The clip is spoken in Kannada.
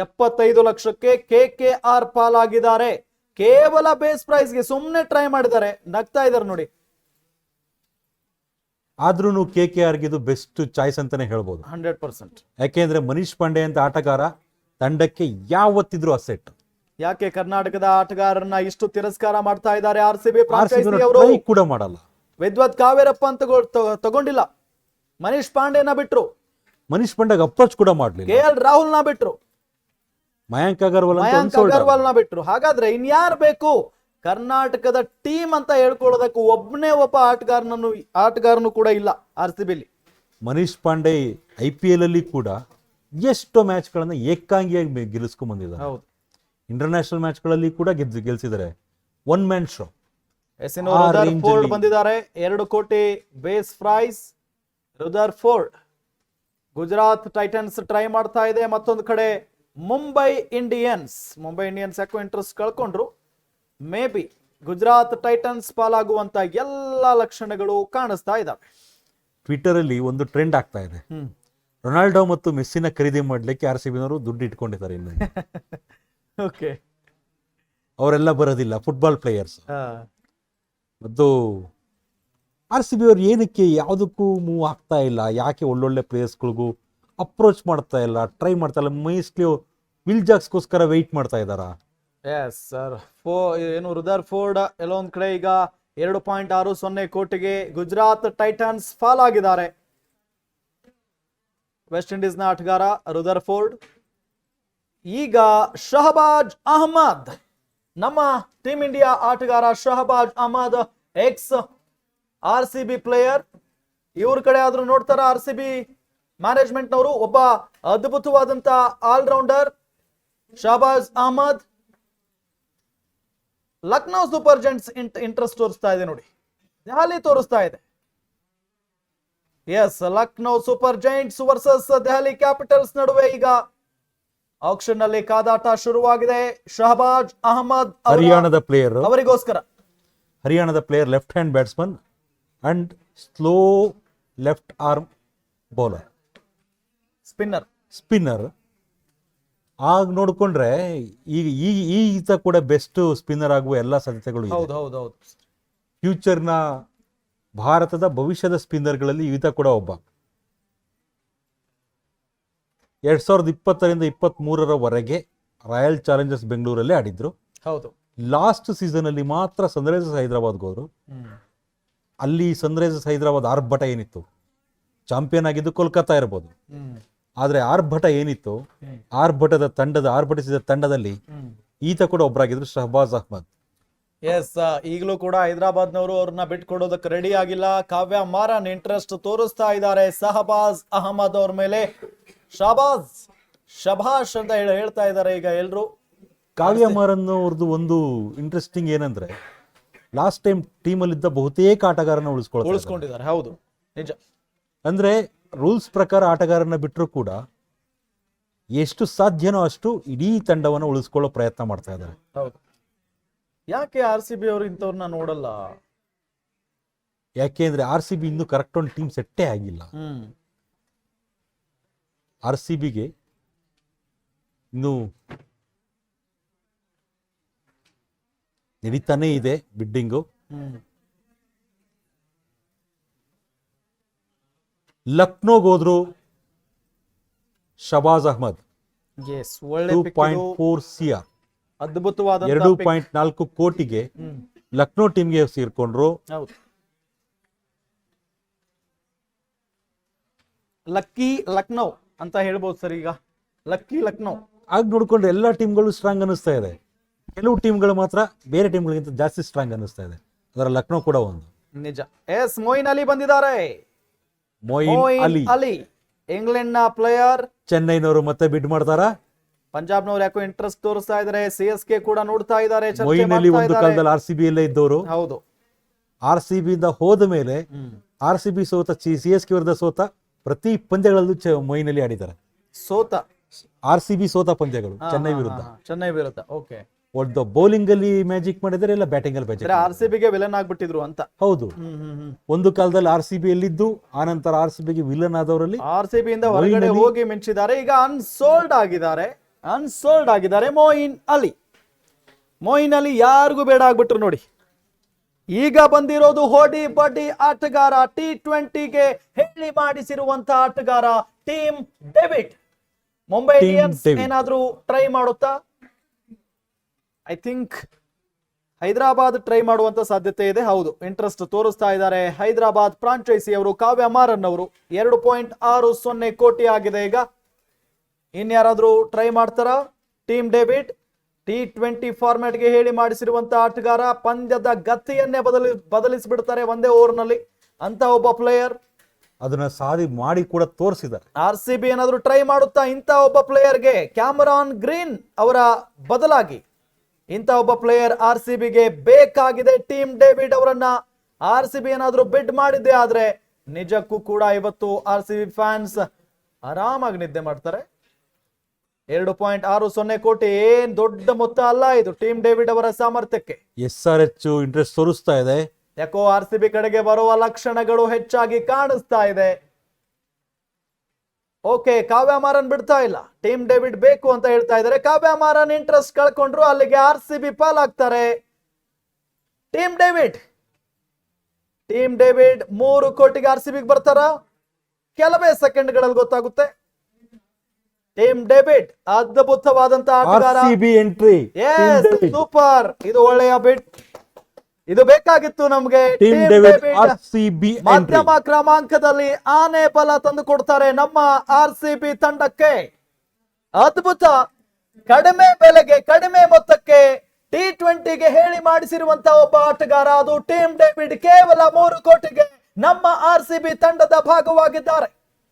75 ಲಕ್ಷಕ್ಕೆ KKR ಪಾಲಾಗಿದ್ದಾರೆ. ಕೇವಲ ಬೇಸ್ ಪ್ರೈಸ್ಗೆ ಸುಮ್ಮನೆ ಟ್ರೈ ಮಾಡಿದ್ದಾರೆ, ನಗ್ತಾ ಇದ್ದಾರೆ ನೋಡಿ. ಆದ್ರೂ KKR ಗೆ ಇದು ಬೆಸ್ಟ್ ಚಾಯ್ಸ್ ಅಂತಾನೆ ಹೇಳ್ಬೋದು 100%. ಯಾಕೆಂದ್ರೆ ಮನೀಶ್ ಪಾಂಡೆ ಅಂತ ಆಟಗಾರ ತಂಡಕ್ಕೆ ಯಾವತ್ತಿದ್ರು ಅಸೆಟ್. ಯಾಕೆ ಕರ್ನಾಟಕದ ಆಟಗಾರರನ್ನ ಇಷ್ಟು ತಿರಸ್ಕಾರ ಮಾಡ್ತಾ ಇದ್ದಾರೆ RCB ಫ್ರಾಂಚೈಸಿ ಅವರು? ಕೂಡ ಮಾಡಲ್ಲ. ವಿದ್ವತ್ ಕಾವೇರಪ್ಪ ಅಂತ ತಗೊಂಡಿಲ್ಲ, ಮನೀಶ್ ಪಾಂಡೆನ ಬಿಟ್ರು, ಮನೀಶ್ ಪಾಂಡೆಗೆ ಅಪ್ರೋಚ್ ಕೂಡ ಮಾಡ್ಲಿಲ್ಲ, KL ರಾಹುಲ್ನ ಬಿಟ್ರು, ಮಯಾಂಕ್ ಅಗರ್ವಾಲ್ನ ಬಿಟ್ರು. ಹಾಗಾದ್ರೆ ಇನ್ಯಾರು ಬೇಕು? ಕರ್ನಾಟಕದ ಟೀಮ್ ಅಂತ ಹೇಳ್ಕೊಳ್ಳೋದಕ್ಕೆ ಒಬ್ಬನೇ ಒಬ್ಬ ಆಟಗಾರನು ಕೂಡ ಇಲ್ಲ RCBಲಿ. ಮನೀಶ್ ಪಾಂಡೆ IPL ಅಲ್ಲಿ ಕೂಡ ಎಷ್ಟೋ ಮ್ಯಾಚ್ ಗಳನ್ನ ಏಕಾಂಗಿಯಾಗಿ ಗೆಲ್ಲಿಸ್ಕೊಂಡ್ ಬಂದಿದ್ದಾರೆ. ಹೌದು, ಇಂಟರ್ನ್ಯಾಷನಲ್ ಮ್ಯಾಚ್ ಗಳಲ್ಲಿ ಕೂಡ ಗೆಲ್ಸಿದ್ದಾರೆ. One man show. ರುದರ್ಫೋರ್ಡ್ ಬಂದಿದ್ದಾರೆ, 2 ಕೋಟಿ base price. Rutherford Gujarat Titans try ಮಾಡ್ತಾ ಇದೆ. ಮತ್ತೊಂದು ಕಡೆ ಮುಂಬೈ ಇಂಡಿಯನ್ಸ್ ಯಾಕೋ ಇಂಟ್ರೆಸ್ಟ್ ಕಳ್ಕೊಂಡ್ರು. ಮೇ ಬಿ ಗುಜರಾತ್ ಟೈಟನ್ಸ್ ಪಾಲಾಗುವಂತ ಎಲ್ಲ ಲಕ್ಷಣಗಳು ಕಾಣಿಸ್ತಾ ಇದಾವೆ. ಟ್ವಿಟರ್ ಅಲ್ಲಿ ಒಂದು ಟ್ರೆಂಡ್ ಆಗ್ತಾ ಇದೆ. ರೊನಾಲ್ಡೋ ಮತ್ತು ಮೆಸ್ಸಿನ ಖರೀದಿ ಮಾಡ್ಲಿಕ್ಕೆ RCBನವರು ದುಡ್ಡು ಇಟ್ಕೊಂಡಿದ್ದಾರೆ. ಇನ್ನು ಓಕೆ, ಅವರೆಲ್ಲ ಬರೋದಿಲ್ಲ, ಫುಟ್ಬಾಲ್ ಪ್ಲೇಯರ್ಸ್. ಮತ್ತು RCB ಅವ್ರು ಏನಕ್ಕೆ ಯಾವುದಕ್ಕೂ ಮೂವ್ ಆಗ್ತಾ ಇಲ್ಲ? ಯಾಕೆ ಒಳ್ಳೊಳ್ಳೆ ಪ್ಲೇಯರ್ಸ್ಗಳಿಗೂ ಅಪ್ರೋಚ್ ಮಾಡ್ತಾ ಇಲ್ಲ, ಟ್ರೈ ಮಾಡ್ತಾ ಇಲ್ಲ? ಮೈಸ್ಲಿ ವಿಲ್ ಜಾಕ್ಸ್ಗೋಸ್ಕರ ವೆಯ್ಟ್ ಮಾಡ್ತಾ ಇದ್ದಾರಾ? Yes sir. ಏನು ರುದರ್ಫೋರ್ಡ್ ಎಲ್ಲೋ ಒಂದ್ ಕಡೆ ಈಗ 2.60 ಕೋಟಿಗೆ ಗುಜರಾತ್ ಟೈಟನ್ಸ್ ಫಾಲ್ ಆಗಿದ್ದಾರೆ. ವೆಸ್ಟ್ ಇಂಡೀಸ್ ನ ಆಟಗಾರ ರುದರ್ಫೋರ್ಡ್. ಈಗ ಶಹಬಾಜ್ ಅಹಮದ್, ನಮ್ಮ ಟೀಮ್ ಇಂಡಿಯಾ ಆಟಗಾರ Shahbaz Ahmed, ex RCB player. ಇವ್ರ ಕಡೆ ಆದ್ರೂ ನೋಡ್ತಾರ RCB ಮ್ಯಾನೇಜ್ಮೆಂಟ್ ನವರು? ಒಬ್ಬ ಅದ್ಭುತವಾದಂತ allrounder Shahbaz Ahmed. Lucknow Super Giants interest ತೋರಿಸ್ತಾ ಇದೆ ನೋಡಿ, ದೆಹಲಿ ತೋರಿಸ್ತಾ ಇದೆ. Yes, Lucknow Super Giants versus Delhi Capitals ನಡುವೆ ಈಗ ಆಕ್ಷನ್ ನಲ್ಲಿ ಕಾದಾಟ ಶುರುವಾಗಿದೆ. ಶಹಬಾಜ್ ಅಹಮದ್ ಹರಿಯಾಣದ ಪ್ಲೇಯರ್, ಅವರಿಗೋಸ್ಕರ. ಹರಿಯಾಣದ player, left hand batsman and slow left arm bowler, spinner. ಆಗ ನೋಡ್ಕೊಂಡ್ರೆ ಈಗ ಈತ ಕೂಡ ಬೆಸ್ಟ್ ಸ್ಪಿನ್ನರ್ ಆಗುವ ಎಲ್ಲ ಸಾಧ್ಯತೆಗಳು ಇದೆ. ಫ್ಯೂಚರ್ನ ಭಾರತದ ಭವಿಷ್ಯದ ಸ್ಪಿನ್ನರ್ಗಳಲ್ಲಿ ಈತ ಕೂಡ ಒಬ್ಬ. 2020ರಿಂದ 23ರವರೆಗೆ ರಾಯಲ್ ಚಾಲೆಂಜರ್ಸ್ ಬೆಂಗಳೂರಲ್ಲಿ ಆಡಿದ್ರು. ಲಾಸ್ಟ್ ಸೀಸನ್ ಅಲ್ಲಿ ಮಾತ್ರ ಸನ್ರೈಸರ್ಸ್ ಹೈದರಾಬಾದ್ಗೆ ಹೋದ್ರು. ಅಲ್ಲಿ ಸನ್ರೈಸರ್ಸ್ ಹೈದರಾಬಾದ್ ಆರ್ಭಟ ಏನಿತ್ತು, ಚಾಂಪಿಯನ್ ಆಗಿದ್ದು ಕೋಲ್ಕತ್ತಾ ಇರ್ಬೋದು, ಆದ್ರೆ ಆರ್ಭಟ ಏನಿತ್ತು, ಆರ್ಭಟಿಸಿದ ತಂಡದಲ್ಲಿ ಈತ ಕೂಡ ಒಬ್ಬರಾಗಿದ್ರು, ಶಹಬಾಜ್ ಅಹಮದ್. ಎಸ್, ಈಗಲೂ ಕೂಡ ಹೈದರಾಬಾದ್ನವರು ಅವ್ರನ್ನ ಬಿಟ್ಕೊಡೋದಕ್ಕೆ ರೆಡಿ ಆಗಿಲ್ಲ. ಕಾವ್ಯ ಮಾರನ್ ಇಂಟ್ರೆಸ್ಟ್ ತೋರಿಸ್ತಾ ಇದ್ದಾರೆ ಶಹಬಾಜ್ ಅಹಮದ್ ಅವ್ರ ಮೇಲೆ. ಶಭಾಷ್ ಅಂತ ಹೇಳ್ತಾ ಇದ್ದಾರೆ ಈಗ ಎಲ್ರು. ಕಾವ್ಯ ಮಾರನ್ ಅವ್ರದ್ದು ಒಂದು ಇಂಟ್ರೆಸ್ಟಿಂಗ್ ಏನಂದ್ರೆ, ಲಾಸ್ಟ್ ಟೈಮ್ ಟೀಮ್ ಅಲ್ಲಿ ಇದ್ದ ಬಹುತೇಕ ಆಟಗಾರನ ಉಳಿಸ್ಕೊಂಡಿದ್ದಾರೆ. ಹೌದು, ನಿಜ. ಅಂದ್ರೆ ರೂಲ್ಸ್ ಪ್ರಕಾರ ಆಟಗಾರನ ಬಿಟ್ಟರು ಕೂಡ ಎಷ್ಟು ಸಾಧ್ಯನೋ ಅಷ್ಟು ಇಡೀ ತಂಡವನ್ನು ಉಳಿಸ್ಕೊಳ್ಳೋ ಪ್ರಯತ್ನ ಮಾಡ್ತಾ ಇದ್ದಾರೆ. ಹೌದು. ಯಾಕೆ RCB ಅವರು ಇಂಥವ್ರನ್ನ ನೋಡಲ್ಲ? ಯಾಕೆಂದ್ರೆ RCB ಇನ್ನು ಕರೆಕ್ಟ್ ಒಂದು ಟೀಮ್ ಸೆಟ್ಟೇ ಆಗಿಲ್ಲ. RCBಗೆ ಇನ್ನು ನಡೀತಾನೆ ಇದೆ ಬಿಡ್ಡಿಂಗು. ಲಕ್ನೋಗೆ ಹೋದ್ರು ಶಹಬಾಜ್ ಅಹಮದ್, 2.4 CR, ಅದ್ಭುತವಾದ 2.4 ಕೋಟಿಗೆ ಲಕ್ನೋ ಟೀಮ್ಗೆ ಸೇರ್ಕೊಂಡ್ರು. ಲಕ್ಕಿ ಲಕ್ನೋ ಅಂತ ಹೇಳ್ಬೋದು ಸರ್. ಈಗ ಲಕ್ಕಿ ಲಕ್ನೋ ಆಗ ನೋಡ್ಕೊಂಡ್ರೆ ಎಲ್ಲಾ ಟೀಮ್ಗಳು ಸ್ಟ್ರಾಂಗ್ ಅನಿಸ್ತಾ ಇದೆ. ಕೆಲವು ಟೀಮ್ಗಳು ಮಾತ್ರ ಬೇರೆ ಟೀಮ್ಗಳಿಗಿಂತ ಜಾಸ್ತಿ ಸ್ಟ್ರಾಂಗ್ ಅನಿಸ್ತಾ ಇದೆ. ಅದರ ಲಕ್ನೋ ಕೂಡ ಒಂದು. ನಿಜ. ಎಸ್, ಮೊಯಿನ್ ಅಲಿ ಬಂದಿದ್ದಾರೆ. ಮೊಯಿನ್ ಅಲಿ ಇಂಗ್ಲೆಂಡ್ ನ ಪ್ಲೇಯರ್. ಚೆನ್ನೈನವರು ಮತ್ತೆ ಬಿಡ್ ಮಾಡ್ತಾರಾ? ಪಂಜಾಬ್ನವ್ರು ಯಾಕೋ ಇಂಟ್ರೆಸ್ಟ್ ತೋರಿಸ್ತಾ ಇದ್ದಾರೆ. CSK ಕೂಡ ನೋಡ್ತಾ ಇದ್ದಾರೆ. ಮೊಯಿನ್ ಅಲಿ ಒಂದು ಕಾಲದಲ್ಲಿ RCB ಅಲ್ಲೇ ಇದ್ದವರು. ಹೌದು. RCB ಇಂದ ಹೋದ ಮೇಲೆ RCB ಸೋತ, CSK ವಿರುದ್ಧ ಸೋತ ಪ್ರತಿ ಪಂದ್ಯಗಳಲ್ಲೂ ಮೊಯಿನ್ ಅಲಿ ಆಡಿದ್ದಾರೆ. RCB ಸೋತ ಪಂದ್ಯಗಳು ಚೆನ್ನೈ ವಿರುದ್ಧ. ಓಕೆ. ಒಂದು ಬೌಲಿಂಗ್ ಅಲ್ಲಿ ಮ್ಯಾಜಿಕ್ ಮಾಡಿದರೆ, ಇಲ್ಲ ಬ್ಯಾಟಿಂಗ್ ಅಲ್ಲಿ ಮ್ಯಾಜಿಕ್. RCBಗೆ ವಿಲನ್ ಆಗ್ಬಿಟ್ಟಿದ್ರು ಅಂತ. ಹೌದು. ಒಂದು ಕಾಲದಲ್ಲಿ RCB ಯಲ್ಲಿದ್ದು, ಆನಂತರ RCBಗೆ ವಿಲನ್ ಆದವರಲ್ಲಿ RCB ಇಂದ ಹೊರಗಡೆ ಹೋಗಿ ಮಿಂಚಿದ್ದಾರೆ. ಈಗ ಅನ್ಸೋಲ್ಡ್ ಆಗಿದ್ದಾರೆ. ಅನ್ಸೋಲ್ಡ್ ಆಗಿದ್ದಾರೆ ಮೊಯಿನ್ ಅಲಿ ಯಾರಿಗೂ ಬೇಡ ಆಗ್ಬಿಟ್ರು ನೋಡಿ. ಈಗ ಬಂದಿರೋದು ಹೋಡಿ ಬಡ್ಡಿ ಆಟಗಾರ, T20ಗೆ ಹೇಳಿ ಮಾಡಿಸಿರುವಂತ ಆಟಗಾರ ಟೀಮ್ ಡೇವಿಡ್. ಮುಂಬೈ ಇಂಡಿಯನ್ಸ್ ಏನಾದ್ರೂ ಟ್ರೈ ಮಾಡುತ್ತಾ? ಐ ಥಿಂಕ್ ಹೈದರಾಬಾದ್ ಟ್ರೈ ಮಾಡುವಂತ ಸಾಧ್ಯತೆ ಇದೆ. ಹೌದು, ಇಂಟ್ರೆಸ್ಟ್ ತೋರಿಸ್ತಾ ಇದ್ದಾರೆ ಹೈದರಾಬಾದ್ ಫ್ರಾಂಚೈಸಿ ಅವರು. ಕಾವ್ಯ ಮಾರನ್ ಅವರು 2.60 ಕೋಟಿ ಆಗಿದೆ ಈಗ. ಇನ್ಯಾರಾದ್ರೂ ಟ್ರೈ ಮಾಡ್ತಾರಾ? ಟೀಮ್ ಡೇವಿಡ್ T20 ಫಾರ್ಮ್ಯಾಟ್ಗೆ ಹೇಳಿ ಮಾಡಿಸಿರುವಂತ ಆಟಗಾರ, ಪಂದ್ಯದ ಗತಿಯನ್ನೇ ಬದಲಿಸಿಬಿಡ್ತಾರೆ ಒಂದೇ ಓವರ್ನಲ್ಲಿ ಅಂತ ಒಬ್ಬ ಪ್ಲೇಯರ್. ಅದನ್ನ ಸಾಧಿ ಮಾಡಿ ಕೂಡ ತೋರಿಸಿದ್ದಾರೆ. RCB ಏನಾದ್ರೂ ಟ್ರೈ ಮಾಡುತ್ತಾ ಇಂಥ ಒಬ್ಬ ಪ್ಲೇಯರ್ಗೆ? ಕ್ಯಾಮರಾನ್ ಗ್ರೀನ್ ಅವರ ಬದಲಾಗಿ ಇಂಥ ಒಬ್ಬ ಪ್ಲೇಯರ್ RCBಗೆ ಬೇಕಾಗಿದೆ. ಟೀಮ್ ಡೇವಿಡ್ ಅವರನ್ನ RCB ಏನಾದ್ರೂ ಬಿಡ್ ಮಾಡಿದ್ದೆ ಆದ್ರೆ ನಿಜಕ್ಕೂ ಕೂಡ ಇವತ್ತು RCB ಫ್ಯಾನ್ಸ್ ಆರಾಮಾಗಿ ನಿದ್ದೆ ಮಾಡ್ತಾರೆ. 2.60 ಕೋಟಿ ಏನ್ ದೊಡ್ಡ ಮೊತ್ತ ಅಲ್ಲ ಇದು ಟೀಮ್ ಡೇವಿಡ್ ಅವರ ಸಾಮರ್ಥ್ಯಕ್ಕೆ. SRH ಇಂಟ್ರೆಸ್ಟ್ ತೋರಿಸ್ತಾ ಇದೆ. ಯಾಕೋ RCB ಕಡೆಗೆ ಬರುವ ಲಕ್ಷಣಗಳು ಹೆಚ್ಚಾಗಿ ಕಾಣಿಸ್ತಾ ಇದೆ. ಓಕೆ, ಕಾವ್ಯ ಮಾರನ್ ಬಿಡ್ತಾ ಇಲ್ಲ, ಟೀಮ್ ಡೇವಿಡ್ ಬೇಕು ಅಂತ ಹೇಳ್ತಾ ಇದ್ದಾರೆ. ಕಾವ್ಯ ಮಾರನ್ ಇಂಟ್ರೆಸ್ಟ್ ಕಳ್ಕೊಂಡ್ರು, ಅಲ್ಲಿಗೆ RCB ಪಾಲಾಗ್ತಾರೆ. ಟೀಮ್ ಡೇವಿಡ್ 3 ಕೋಟಿಗೆ RCBಗೆ ಬರ್ತಾರ? ಕೆಲವೇ ಸೆಕೆಂಡ್ಗಳಲ್ಲಿ ಗೊತ್ತಾಗುತ್ತೆ. ಟೀಮ್ ಡೇವಿಡ್ ಅದ್ಭುತವಾದಂತ ಆಟಗಾರ. RCB ಎಂಟ್ರಿ, ಸೂಪರ್, ಇದು ಒಳ್ಳೆಯ ಬಿಟ್, ಇದು ಬೇಕಾಗಿತ್ತು ನಮ್ಗೆ. ಟೀಮ್ ಡೇವಿಡ್ RCB ಮಧ್ಯಮ ಕ್ರಮಾಂಕದಲ್ಲಿ ಆನೆ ಫಲ ತಂದು ಕೊಡ್ತಾರೆ ನಮ್ಮ RCB ತಂಡಕ್ಕೆ. ಅದ್ಭುತ, ಕಡಿಮೆ ಬೆಲೆಗೆ ಕಡಿಮೆ ಮೊತ್ತಕ್ಕೆ T20ಗೆ ಹೇಳಿ ಮಾಡಿಸಿರುವಂತಹ ಒಬ್ಬ ಆಟಗಾರ, ಅದು ಟೀಮ್ ಡೇವಿಡ್. ಕೇವಲ 3 ಕೋಟಿಗೆ ನಮ್ಮ RCB ತಂಡದ ಭಾಗವಾಗಿದ್ದಾರೆ.